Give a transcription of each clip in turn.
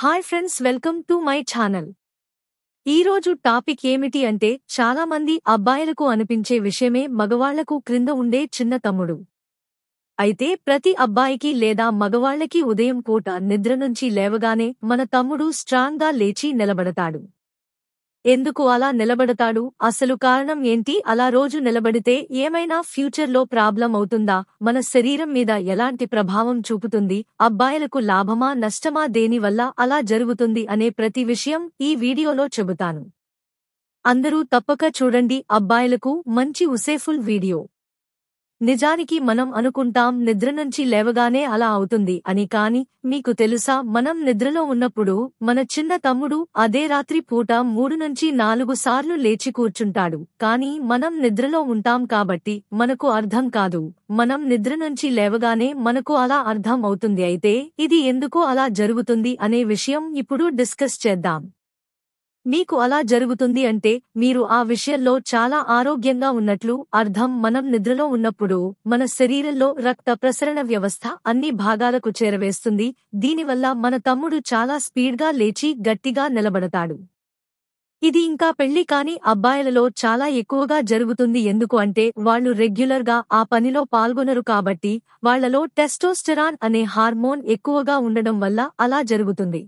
Hi friends, welcome to my channel. ఈరోజు topic ఏమిటి అంటే, చాలా మంది అబ్బాయిలకు అనిపించే విషయమే మగవాళ్లకు క్రింద ఉండే చిన్న తమ్ముడు. అయితే ప్రతి అబ్బాయికి లేదా మగవాళ్లకి ఉదయం పూట నిద్ర నుంచి లేవగానే మన తమ్ముడు స్ట్రాంగ్ గా లేచి నిలబడతాడు. ఎందుకు అలా నిలబడతాడు? అసలు కారణం ఏంటి? అలా రోజు నిలబడితే ఏమైనా ఫ్యూచర్ లో ప్రాబ్లం అవుతుందా? మన శరీరం మీద ఎలాంటి ప్రభావం చూపుతుంది? అబ్బాయిలకు లాభమా నష్టమా? దేనివల్ల అలా జరుగుతుంది అనే ప్రతి విషయం ఈ వీడియోలో చెబుతాను. అందరూ తప్పక చూడండి. అబ్బాయిలకు మంచి యూసేఫుల్ వీడియో. నిజానికి మనం అనుకుంటాం నిద్ర నుంచి లేవగానే అలా అవుతుంది అని. కానీ మీకు తెలుసా, మనం నిద్రలో ఉన్నప్పుడు మన చిన్న తమ్ముడు అదే రాత్రి పూట 3 నుంచి 4 సార్లు లేచి కూర్చుంటాడు. కానీ మనం నిద్రలో ఉంటాం కాబట్టి మనకు అర్థం కాదు. మనం నిద్ర నుంచి లేవగానే మనకు అలా అర్థం అవుతుంది. అయితే ఇది ఎందుకు అలా జరుగుతుంది అనే విషయం ఇప్పుడు డిస్కస్ చేద్దాం. మీకు అలా జరుగుతుంది అంటే మీరు ఆ విషయంలో చాలా ఆరోగ్యంగా ఉన్నట్లు అర్థం. మనం నిద్రలో ఉన్నప్పుడు మన శరీరంలో రక్త ప్రసరణ వ్యవస్థ అన్ని భాగాలకు చేరవేస్తుంది. దీనివల్ల మన తమ్ముడు చాలా స్పీడ్గా లేచి గట్టిగా నిలబడతాడు. ఇది ఇంకా పెళ్లి కాని అబ్బాయిలలో చాలా ఎక్కువగా జరుగుతుంది. ఎందుకు అంటే వాళ్ళు రెగ్యులర్ గా ఆ పనిలో పాల్గొనరు కాబట్టి. వాళ్లలో టెస్టోస్టెరాన్ అనే హార్మోన్ ఎక్కువగా ఉండడం వల్ల అలా జరుగుతుంది.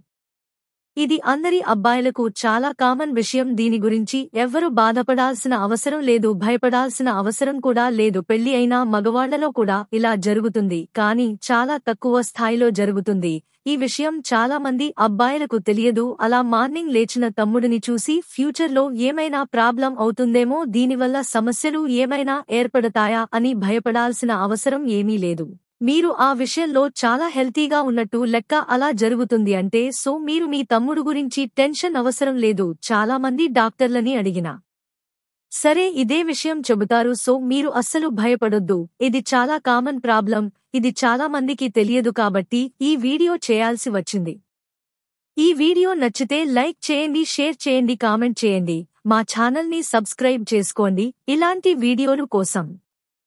ఇది అందరి అబ్బాయిలకు చాలా కామన్ విషయం. దీని గురించి ఎవ్వరూ బాధపడాల్సిన అవసరం లేదు, భయపడాల్సిన అవసరం కూడా లేదు. పెళ్లి అయిన మగవాళ్లలో కూడా ఇలా జరుగుతుంది, కానీ చాలా తక్కువ స్థాయిలో జరుగుతుంది. ఈ విషయం చాలా మంది అబ్బాయిలకు తెలియదు. అలా మార్నింగ్ లేచిన తమ్ముడిని చూసి ఫ్యూచర్లో ఏమైనా ప్రాబ్లం అవుతుందేమో, దీనివల్ల సమస్యలు ఏమైనా ఏర్పడతాయా అని భయపడాల్సిన అవసరం ఏమీ లేదు. మీరు ఆ విషయంలో చాలా హెల్తీగా ఉన్నట్టు లెక్క. అలా జరుగుతుంది అంటే సో మీరు మీ తమ్ముడు గురించి టెన్షన్ అవసరం లేదు. చాలా మంది డాక్టర్లని అడిగినా సరే ఇదే విషయం చెబుతారు. సో మీరు అస్సలు భయపడొద్దు. ఇది చాలా కామన్ ప్రాబ్లం. ఇది చాలా మందికి తెలియదు కాబట్టి ఈ వీడియో చేయాల్సి వచ్చింది. ఈ వీడియో నచ్చితే లైక్ చేయండి, షేర్ చేయండి, కామెంట్ చేయండి. మా ఛానల్ని సబ్స్క్రైబ్ చేసుకోండి ఇలాంటి వీడియోలు కోసం.